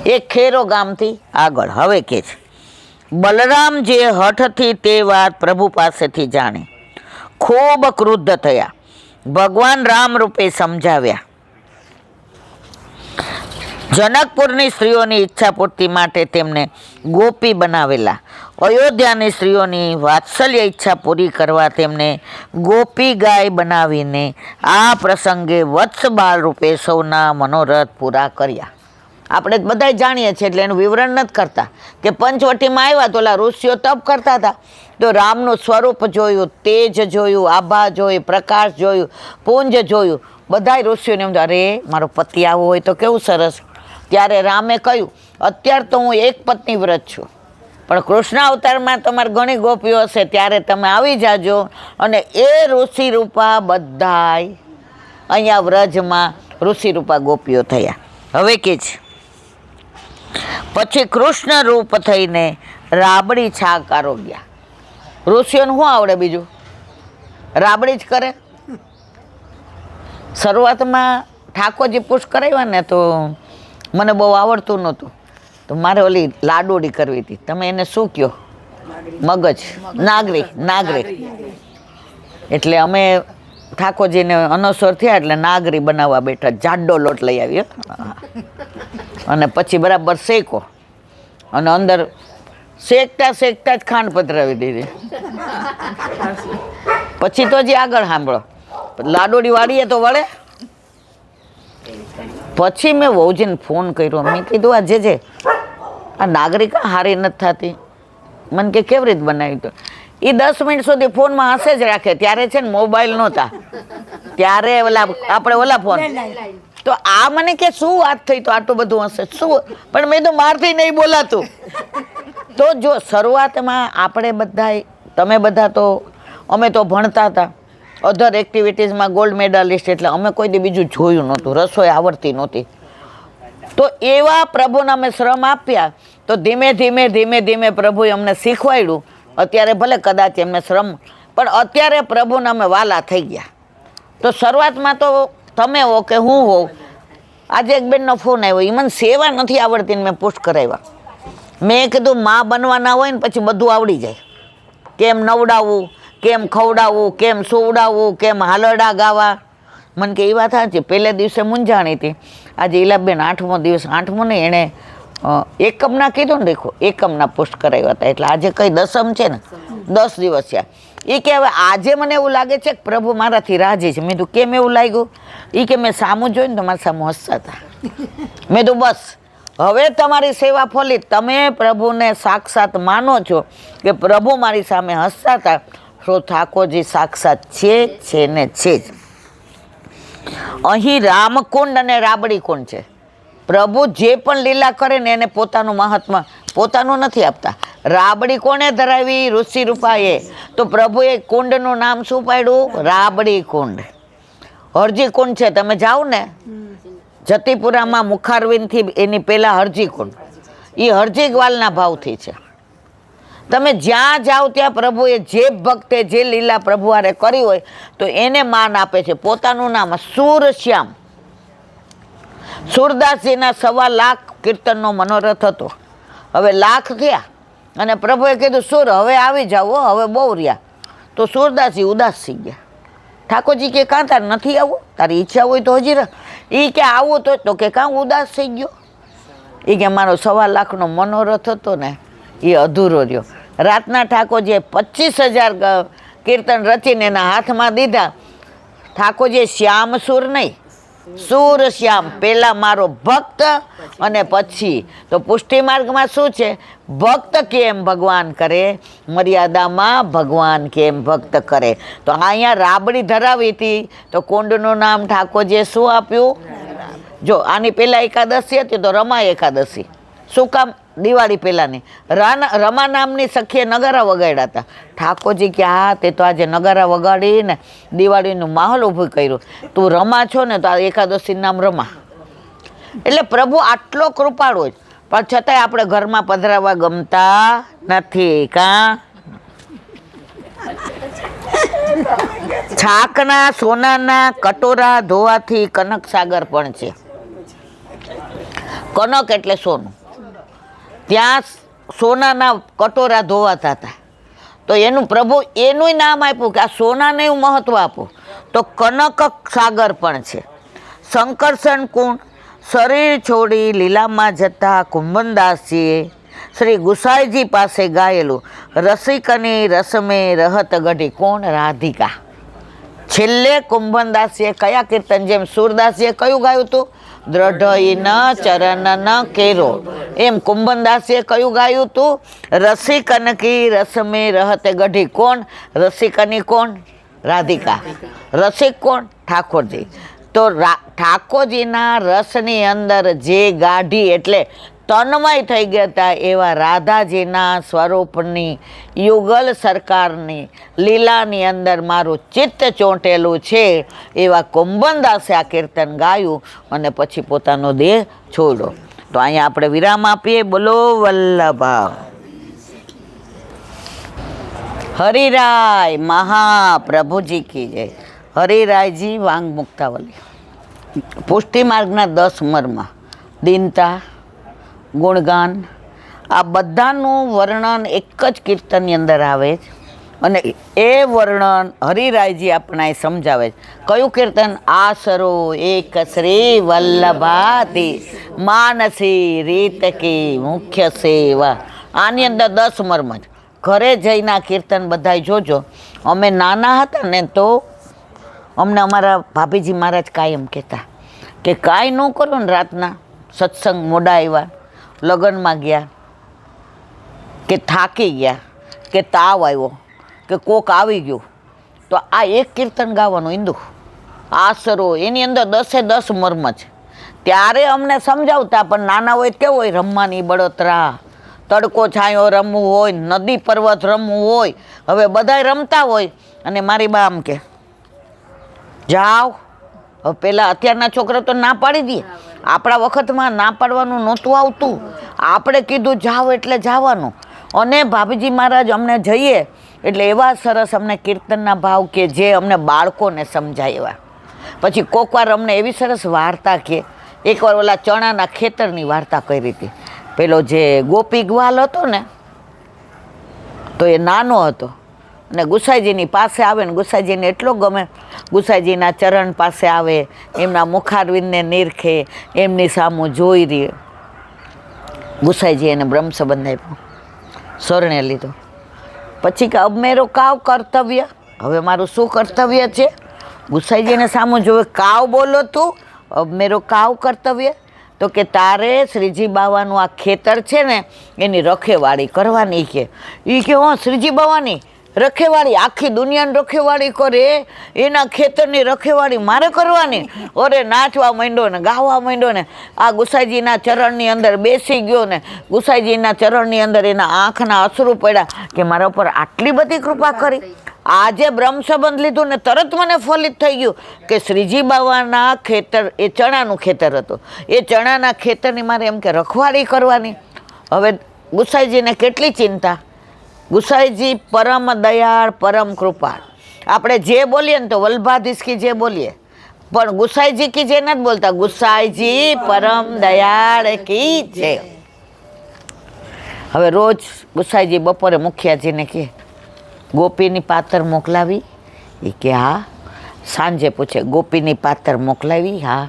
એ ખેરો ગામથી આગળ. હવે કે છે, બલરામ જે હઠથી તે વાત પ્રભુ પાસેથી જાણી ખૂબ ક્રુદ્ધ થયા, ભગવાન રામ રૂપે સમજાવ્યા. જનકપુરની સ્ત્રીઓની ઈચ્છા પૂર્તિ માટે તેમને ગોપી બનાવેલા. અયોધ્યાની સ્ત્રીઓની વાત્સલ્ય ઈચ્છા પૂરી કરવા તેમને ગોપી ગાય બનાવીને આ પ્રસંગે વત્સ બાળ રૂપે સૌના મનોરથ પૂરા કર્યા. આપણે બધા જાણીએ છીએ એટલે એનું વિવરણ નથી કરતા કે પંચવટીમાં આવ્યા તો ઓલા ઋષિઓ તપ કરતા હતા, તો રામનું સ્વરૂપ જોયું, તેજ જોયું, આભા જોયું, પ્રકાશ જોયું, પુંજ જોયું. બધા ઋષિઓને એમ અરે મારો પતિ આવો હોય તો કેવું સરસ. ત્યારે રામે કહ્યું, અત્યારે તો હું એક પત્ની વ્રત છું, પણ કૃષ્ણ અવતારમાં તમારે ઘણી ગોપીઓ હશે, ત્યારે તમે આવી જાજો. અને એ ઋષિ રૂપા બધાય અહીંયા વ્રજમાં ઋષિ રૂપા ગોપીઓ થયા. હવે કે છે, પછી કૃષ્ણ રૂપ થઈને રાબડી છાક આરોગ્યા. ઋષિઓને શું આવડે બીજું? રાબડી જ કરે. શરૂઆતમાં ઠાકોરજી પુષ્ટ કરાવ્યા ને તો મને બહુ આવડતું નહોતું, તો મારે ઓલી લાડોડી કરવી હતી. તમે એને શું કહો? મગજ, નાગરી. એટલે અમે ઠાકોરજીને અનસર થયા એટલે નાગરી બનાવવા બેઠા. જાડો લોટ લઈ આવ્યો અને પછી બરાબર શેકો, અને અંદર શેકતા જ ખાંડ પધરાવી દીધી. પછી તો હજી આગળ સાંભળો, લાડોડી વાળીએ તો વળે. પછી મેં વહુજીને ફોન કર્યો, મેં કીધું આ જે આ નાગરિક હારી નથી થતી, મને કે કેવી રીતે બનાવી? તો એ 10 મિનિટ સુધી ફોનમાં હશે જ રાખે. ત્યારે છે ને મોબાઈલ નહોતા, ત્યારે આપણે ઓલા ફોન. તો આ મને કે શું વાત થઈ, તો આટલું બધું હશે શું? પણ મેં તો મારથી નહીં બોલાતું. તો જો શરૂઆતમાં આપણે બધા, તમે બધા તો, અમે તો ભણતા હતા, અધર એક્ટિવિટીઝમાં ગોલ્ડ મેડલિસ્ટ, એટલે અમે કોઈ દી બીજું જોયું નહોતું, રસોઈ આવડતી નહોતી. તો એવા પ્રભુને અમે શ્રમ આપ્યા, તો ધીમે ધીમે પ્રભુએ અમને શીખવાડ્યું. અત્યારે ભલે કદાચ એમને શ્રમ, પણ અત્યારે પ્રભુને અમે વાલા થઈ ગયા. તો શરૂઆતમાં તો તમે હો કે હું હોઉં, આજે એક બેનનો ફોન આવ્યો, એ મને સેવા નથી આવડતી ને મેં પુષ્ટ કરાવ્યા. મેં કીધું માં બનવાના હોય ને પછી બધું આવડી જાય. કેમ નવડાવવું, કેમ ખવડાવવું, કેમ સુવડાવવું, કેમ હાલરડા ગાવા. મને કે એ વાત સાચી. પહેલે દિવસે મૂંઝાણી હતી. આજે ઈલાબેન 8મો દિવસ, 8મો નહીં, એણે એકમના કીધું ને, દેખો એકમના પુષ્ટ કરાવ્યા હતા. એટલે આજે કઈ દસમ છે ને, 10 દિવસ છે. એ કે હવે આજે મને એવું લાગે છે કે પ્રભુ મારાથી રાજી છે. મેં કીધું કેમ એવું લાગ્યું? એ કે મેં સામું જોયું ને તો મારા સામું હસતા હતા. મેં કીધું બસ હવે તમારી સેવા ફલી, તમે પ્રભુને સાક્ષાત માનો છો કે પ્રભુ મારી સામે હસતા હતા, તો ઠાકોરજી સાક્ષાત છે ને છે જ. અહીં રામકુંડ અને રાબડી કુંડ છે. પ્રભુ જે પણ લીલા કરે ને એને પોતાનું મહાત્મા પોતાનું નથી આપતા. રાબડી કોને ધરાવી? ઋષિ રૂપાએ. તો પ્રભુએ કુંડનું નામ શું પાડ્યું? રાબડી કુંડ. હરજી કુંડ છે, તમે જાઓ ને જતીપુરામાં મુખારવિંદથી એની પહેલા હરજી કુંડ, એ હરજી ગ્વાલના ભાવથી છે. તમે જ્યાં જાઓ ત્યાં પ્રભુએ જે ભક્તે જે લીલા પ્રભુ હારે કરી હોય તો એને માન આપે છે. પોતાનું નામ સુરશ્યામ. સુરદાસજીના 1.25 લાખ કીર્તનનો મનોરથ હતો. હવે લાખ થયા અને પ્રભુએ કીધું સુર હવે આવી જાઓ, હવે બહુ રહ્યા. તો સુરદાસજી ઉદાસ થઈ ગયા. ઠાકોરજી કે કાં તાર નથી આવવું? તારી ઈચ્છા હોય તો હજી એ કે આવું તો કે કાં ઉદાસ થઈ ગયો? એ કે મારો 1.25 લાખનો મનોરથ હતો ને એ અધૂરો રહ્યો. રાતના ઠાકોરજીએ 25,000 કીર્તન રચીને એના હાથમાં દીધા. ઠાકોરજીએ શ્યામ સુર નહીં, સુર શ્યામ, પહેલા મારો ભક્ત અને પછી. તો પુષ્ટિ માર્ગમાં શું છે? ભક્ત કેમ ભગવાન કરે, મર્યાદામાં ભગવાન કેમ ભક્ત કરે. તો અહીંયા રાબડી ધરાવી હતી, તો કુંડનું નામ ઠાકોરજીએ શું આપ્યું? જો આની પહેલા એકાદશી હતી તો રમા એકાદશી. શું કામ? દિવાળી પહેલાંની. રમા નામની સખીએ નગારા વગાડ્યા હતા. ઠાકોરજી કે હા, તે તો આજે નગારા વગાડીને દિવાળીનું માહોલ ઊભું કર્યું. તું રમા છો ને તો આ એકાદશીનું નામ રમા. એટલે પ્રભુ આટલો કૃપાળુ જ, પણ છતાંય આપણે ઘરમાં પધરાવવા ગમતા નથી. કાં છાકના સોનાના કટોરા ધોવાથી કનક સાગર પણ છે. કનક એટલે સોનું. ત્યાં સોનાના કટોરા ધોવાતા હતા. તો એનું પ્રભુ એનું નામ આપ્યું કે આ સોનાને એવું મહત્વ આપો. તો કનક સાગર પણ છે. શંકરસન કુંડ, શરીર છોડી લીલામાં જતા કુંભનદાસજીએ શ્રી ગુસાઈજી પાસે ગાયેલું રસિકની રસમે રહત ગઢી. કોણ? રાધિકા. છેલ્લે કુંભનદાસજીએ કયા કીર્તન, જેમ સુરદાસજીએ કયું ગાયું હતું? દ્રઢ ચરણ ન કેરો. એમ કુંભનદાસજીએ કયું ગાયું હતું? રસિકનકી રસમે રહતે ગઢી. કોણ? રસિકની કોણ? રાધિકા. રસિક કોણ? ઠાકોરજી. તો ઠાકોરજીના રસની અંદર જે ગાઢી એટલે તન્મય થઈ ગયા હતા એવા રાધાજીના સ્વરૂપની યુગલ સરકારની લીલાની અંદર મારું ચિત્ત ચોંટેલું છે એવા કુંભનદાસે આ કીર્તન ગાયું અને પછી પોતાનો દેહ છોડ્યો. તો અહીંયા આપણે વિરામ આપીએ. બોલો વલ્લભા હરિરાય મહાપ્રભુજી કી જય. હરિરાયજી વાંગ મુક્તાવલી. પુષ્ટિ માર્ગના 10 મર્મ, દીનતા, ગુણગાન, આ બધાનું વર્ણન એક જ કીર્તનની અંદર આવે છે. અને એ વર્ણન હરિરાયજી આપણને સમજાવે છે. કયું કીર્તન? આસરો એક શ્રી વલ્લભાથી માનસી રીત કી મુખ્ય સેવા. આની અંદર 10 મર્મ છે. ઘરે જઈને આ કીર્તન બધાય જોજો. અમે નાના હતા ને તો અમને અમારા ભાભીજી મહારાજ કાયમ કહેતા કે કાંઈ ન કરો ને રાતના સત્સંગ મોડા આવ્યા, લગ્નમાં ગયા, કે થાકી ગયા, કે તાવ આવ્યો, કે કોક આવી ગયું, તો આ એક કીર્તન ગાવાનું હિન્દુ આસરો. એની અંદર 10 મર્મ છે. ત્યારે અમને સમજાવતા, પણ નાના હોય કેવું હોય, રમવાની બળતરા, તડકો છાંયો રમવું હોય, નદી પર્વત રમવું હોય. હવે બધાય રમતા હોય અને મારી બા આમ કે જાઓ. હવે પહેલાં અત્યારના છોકરા તો ના પાડી દે. આપણા વખતમાં ના પાડવાનું નહોતું આવતું. આપણે કીધું જાઓ એટલે જવાનું. અને ભાભીજી મહારાજ અમને જઈએ એટલે એવા સરસ અમને કીર્તનના ભાવ કે જે અમને બાળકોને સમજાય એવા. પછી કોક વાર અમને એવી સરસ વાર્તા કે એકવાર ઓલા ચણાના ખેતરની વાર્તા કરી હતી. પેલો જે ગોપી ગ્વાલ હતો ને, તો એ નાનો હતો અને ગુસાઈજીની પાસે આવે ને ગુસાઈજીને એટલો ગમે. ગુસાઈજીના ચરણ પાસે આવે, એમના મુખારવિંદને નિરખે, એમની સામું જોઈ રહે. ગુસાઈજી એને બ્રહ્મ સંબંધ આપ્યો, શરણે લીધો. પછી કે અબ મેરો કાવ કર્તવ્ય, હવે મારું શું કર્તવ્ય છે? ગુસાઈજીને સામું જોવે, કાવ બોલો તું, અબ મેરો કાવ કર્તવ્ય. તો કે તારે શ્રીજી બાવાનું આ ખેતર છે ને એની રખેવાળી કરવાની. કે એ કે હો શ્રીજી બાવાની રખેવાળી, આખી દુનિયાની રખેવાળી કરે, એના ખેતરની રખેવાળી મારે કરવાની? અરે નાચવા માંડ્યો ને ગાવા માંડ્યો ને. આ ગુસાઈજીના ચરણની અંદર બેસી ગયો ને ગુસાઈજીના ચરણની અંદર એના આંખના અશ્રુ પડ્યા કે મારા ઉપર આટલી બધી કૃપા કરી. આજે બ્રહ્મ સંબંધ લીધું ને તરત મને ફલિત થઈ ગયું કે શ્રીજી બાવાના ખેતર, એ ચણાનું ખેતર હતું, એ ચણાના ખેતરની મારે એમ કે રખવાળી કરવાની. હવે ગુસાઈજીને કેટલી ચિંતા. ગુસાઈજી પરમ દયાળ, પરમ કૃપાળ. આપણે જે બોલીએ ને તો વલ્ભાધીશ કી જે બોલીએ, પણ ગુસાઈજી કી જે નથી બોલતા. ગુસાઈજી પરમ દયાળ કી છે. હવે રોજ ગુસાઈજી બપોરે મુખિયાજીને કહે ગોપીની પાતર મોકલાવી? એ કે હા. સાંજે પૂછે ગોપીની પાતર મોકલાવી? હા.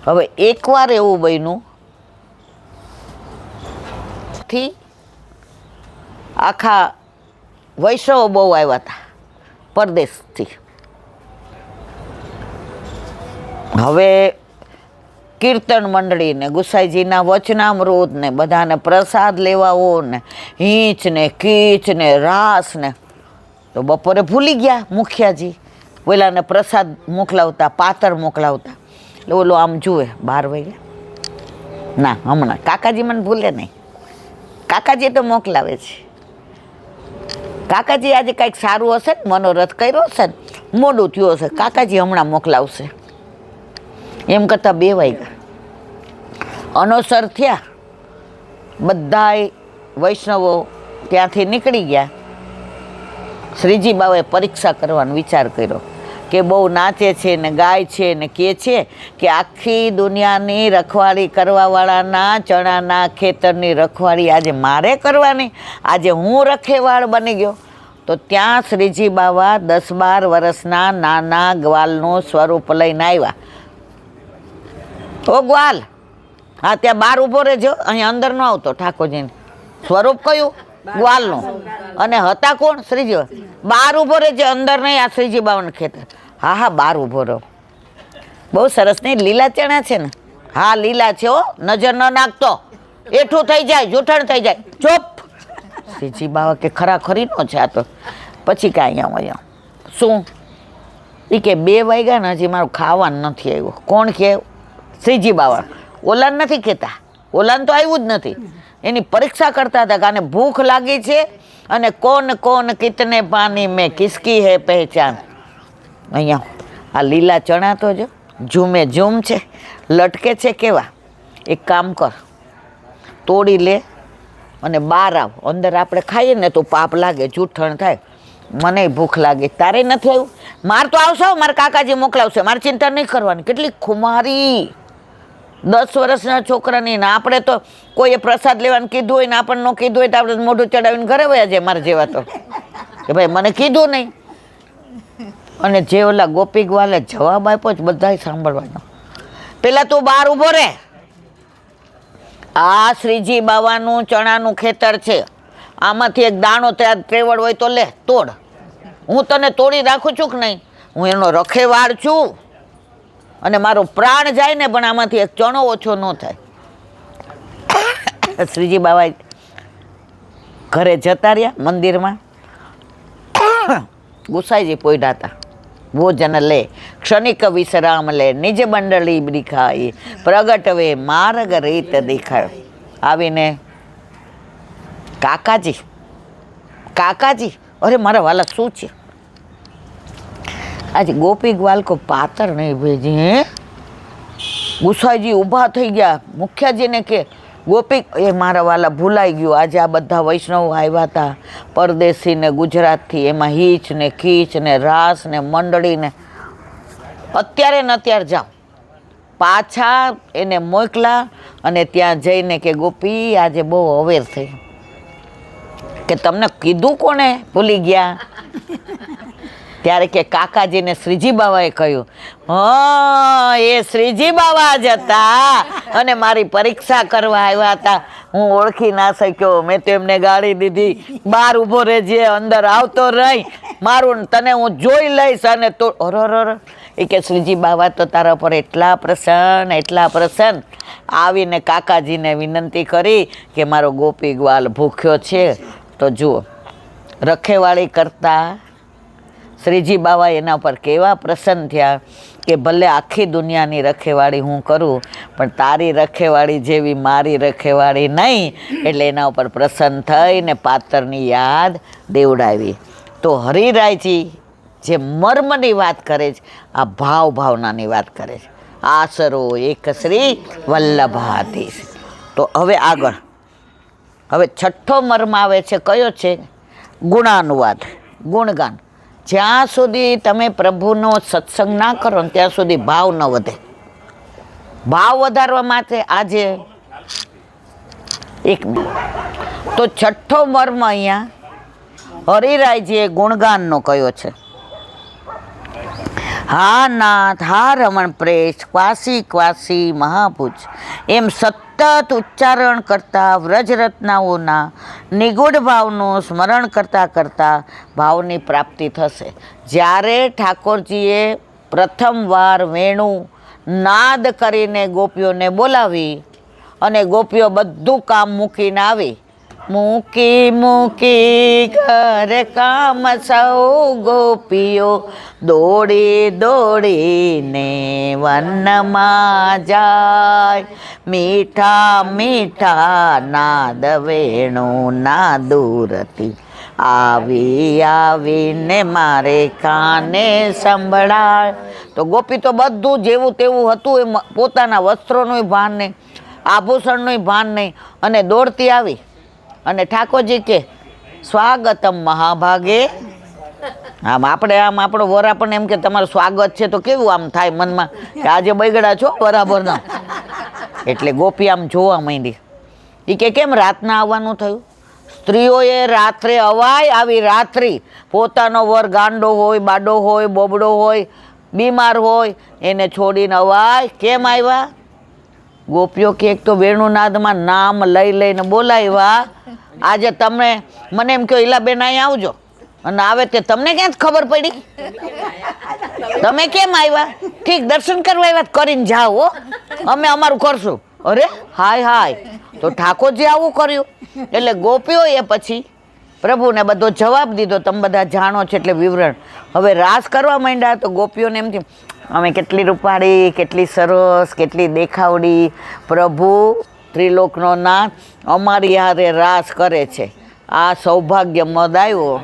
હવે એકવાર એવું બન્યું થી આખા વૈષ્ણવો બહુ આવ્યા હતા પરદેશથી. હવે કીર્તન મંડળી ને ગુસાઈજીના વચનામૃત ને બધાને પ્રસાદ લેવાઓ ને હીંચ ને કીચ ને રાસ ને. તો બપોરે ભૂલી ગયા મુખિયાજી પેલાને પ્રસાદ મોકલાવતા, પાતર મોકલાવતા. એટલે ઓલો આમ જુએ 12 વાગ્યા, ના હમણાં કાકાજી મને ભૂલે નહીં, કાકાજી તો મોકલાવે છે. કાકાજી આજે કંઈક સારું હશે ને, મનોરથ કર્યો હશે ને, મોડું થયું હશે, કાકાજી હમણાં મોકલાવશે. એમ કરતાં 2 વાગ્યા. અનોસર થયા, બધાય વૈષ્ણવો ત્યાંથી નીકળી ગયા. શ્રીજી બાવાએ પરીક્ષા કરવાનો વિચાર કર્યો કે બહુ નાચે છે ને ગાય છે ને કહે છે કે આખી દુનિયાની રખવાળી કરવાવાળાના ચણાના ખેતરની રખવાળી આજે મારે કરવાની, આજે હું રખેવાળ બની ગયો. તો ત્યાં શ્રીજી બાવા 10-12 વર્ષના નાના ગ્વાલનું સ્વરૂપ લઈને આવ્યા. ઓ ગ્વાલ, હા ત્યાં બહાર ઊભો રહેજો, અહીંયા અંદર ન આવતો. ઠાકોરજીને સ્વરૂપ કયું? ગ્વાલનું. અને હતા કોણ? શ્રીજી. બહાર ઊભો રહેજે, અંદર નહીં. આ શ્રીજી બાવાનું ખેતર. હા હા, બહાર ઊભો રહો. બહુ સરસ નહીં? લીલા ચણા છે ને? હા લીલા છે હો, નજર ન નાખતો, એઠું થઈ જાય, જૂઠણ થઈ જાય. ચૂપ. શ્રીજી બાવા કે ખરાખરી નો છે આ તો. પછી કાંઈ અહીંયા શું એ કે 2 વાગ્યા ને હજી મારું ખાવાનું નથી આવ્યું. કોણ કે? શ્રીજી બાવા. ઓલાન નથી કહેતા, ઓલાન તો આવ્યું જ નથી. એની પરીક્ષા કરતા હતા કે આને ભૂખ લાગી છે અને કોણ કોણ કિતને પાણી મેં કિસકી હે પહેચાન. અહીંયા આ લીલા ચણા તો જો ઝૂમે ઝૂમ છે, લટકે છે કેવા. એક કામ કર, તોડી લે અને બહાર આવ. અંદર આપણે ખાઈએ ને તો પાપ લાગે, જૂઠણ થાય. મને ભૂખ લાગે, તારે નથી આવ્યું? મારે તો આવશે, મારા કાકાજી મોકલાવશે, મારે ચિંતા નહીં કરવાની. કેટલી ખુમારી 10 વર્ષના છોકરાની. ને આપણે તો કોઈએ પ્રસાદ લેવાનું કીધું હોય ને આપણને ન કીધું હોય તો આપણે મોઢું ચડાવીને ઘરે વયા જાય. મારા જેવા તો કે ભાઈ મને કીધું નહીં. અને જે ઓલા ગોપી ગ્વાલે જવાબ આપ્યો જ બધાય સાંભળવાનો. પેલા તું બહાર ઊભો રહે. આ શ્રીજી બાવાનું ચણાનું ખેતર છે, આમાંથી એક દાણો ત્યાં ત્રેવડ હોય તો લે, તોડ. હું તને તોડી રાખું છું કે નહીં? હું એનો રખેવાળ છું અને મારો પ્રાણ જાય ને પણ આમાંથી એક ચણો ઓછો ન થાય. શ્રીજી બાવા ઘરે જતા રહ્યા મંદિરમાં. ગુસાઈજી પોઈડા હતા. ભોજન લે, ક્ષણિક વિશ્રામ લે, નિજ મંડળી બિખાઈ, પ્રગટવે માર્ગ રીત દેખાય. આવીને કાકાજી, કાકાજી, અરે મારા વાલા શું છે આજે? ગોપી ગ્વાલ કો પાતર નહીં ભેજી. હે ગુસાઈજી ઊભા થઈ ગયા. મુખિયાજીને કે ગોપી, એ મારા વાલા ભૂલાઈ ગયું, આજે આ બધા વૈષ્ણવ આવ્યા હતા પરદેશી ને ગુજરાતથી, એમાં હીચ ને ખીચ ને રાસ ને મંડળી ને. અત્યારે ને અત્યારે જાઓ. પાછા એને મોકલા અને ત્યાં જઈને કે ગોપી આજે બહુ અવેર થઈ. કે તમને કીધું કોને? ભૂલી ગયા. ત્યારે કે કાકાજીને શ્રીજી બાવાએ કહ્યું, હા એ શ્રીજી બાવા જ હતા અને મારી પરીક્ષા કરવા આવ્યા હતા. હું ઓળખી ના શક્યો, મેં તો એમને ગાળી દીધી. બહાર ઊભો રહેજે, અંદર આવતો રહી, મારું તને હું જોઈ લઈશ. અને તો અરર, એ કે શ્રીજી બાવા તો તારા પર એટલા પ્રસન્ન, એટલા પ્રસન્ન. આવીને કાકાજીને વિનંતી કરી કે મારો ગોપી ગ્વાલ ભૂખ્યો છે. તો જુઓ, રખેવાળી કરતા શ્રીજી બાવા એના પર કેવા પ્રસન્ન થયા કે ભલે આખી દુનિયાની રખેવાળી હું કરું પણ તારી રખેવાળી જેવી મારી રખેવાળી નહીં. એટલે એના ઉપર પ્રસન્ન થઈને પાતરની યાદ દેવડાવી. તો હરિરાયજી જે મર્મની વાત કરે છે, આ ભાવ ભાવનાની વાત કરે છે. આસરો એક શ્રી વલ્લભાધીશ. તો હવે આગળ, હવે 6થો મર્મ આવે છે. કયો છે? ગુણાનુવાદ, ગુણગાન. જ્યાં સુધી તમે પ્રભુનો સત્સંગ ના કરો ને ત્યાં સુધી ભાવ ન વધે. ભાવ વધારવા માટે આજે એક તો 6થો મર્મ અહીંયા હરિરાયજીએ ગુણગાનનો કયો છે. હા નાથ, હા રમણ પ્રેશ, ક્વાસી ક્વાસી મહાભુજ. એમ સતત ઉચ્ચારણ કરતા વ્રજરત્નાઓના નિગૂઢ ભાવનું સ્મરણ કરતાં કરતાં ભાવની પ્રાપ્તિ થશે. જ્યારે ઠાકોરજીએ પ્રથમવાર વેણું નાદ કરીને ગોપીઓને બોલાવી અને ગોપીઓ બધું કામ મૂકીને આવી, મૂકી મૂકી ઘર કામ સૌ ગોપીઓ દોડી દોડીને વનમાં જાય, મીઠા મીઠા નાદ વેણુ ના દૂરથી આવી આવીને મારે કાને સંભળાય. તો ગોપી તો બધું જેવું તેવું હતું, એ પોતાના વસ્ત્રોનું ભાન નહીં, આભૂષણનું ભાન નહીં, અને દોડતી આવી. અને ઠાકોરજી કે સ્વાગતમ મહાભાગે આમ આપણે આમ આપણો વર આપણને એમ કે તમારું સ્વાગત છે તો કેવું આમ થાય મનમાં કે આજે બગડા છો બરાબરના. એટલે ગોપી આમ જોવા માંડી. એ કે કેમ રાતના આવવાનું થયું? સ્ત્રીઓએ રાત્રે અવાય આવી રાત્રિ પોતાનો વર ગાંડો હોય, બાડો હોય, બોબડો હોય, બીમાર હોય એને છોડીને અવાય કેમ આવ્યા? ગોપીઓ કે એક તો વેણુનાદમાં નામ લઈ લઈને બોલાવ્યા. આજે તમે મને એમ કહો ઈલાબેન અહીં આવજો અને આવે તે તમને ક્યાં ખબર પડી? તમે કેમ આવ્યા? ઠીક દર્શન કરવા આવ્યા કરીને જાઓ હો, અમે અમારું કરશું. અરે હાય હાય, તો ઠાકોરજી આવું કર્યું? એટલે ગોપીઓએ પછી પ્રભુને બધો જવાબ દીધો. તમે બધા જાણો છો એટલે વિવરણ. હવે રાસ કરવા માંડ્યા તો ગોપીઓને એમ થયું અમે કેટલી રૂપાળી, કેટલી સરસ, કેટલી દેખાવડી, પ્રભુ ત્રિલોકનો નાથ અમારી હારે રાસ કરે છે. આ સૌભાગ્ય મદ આવ્યો.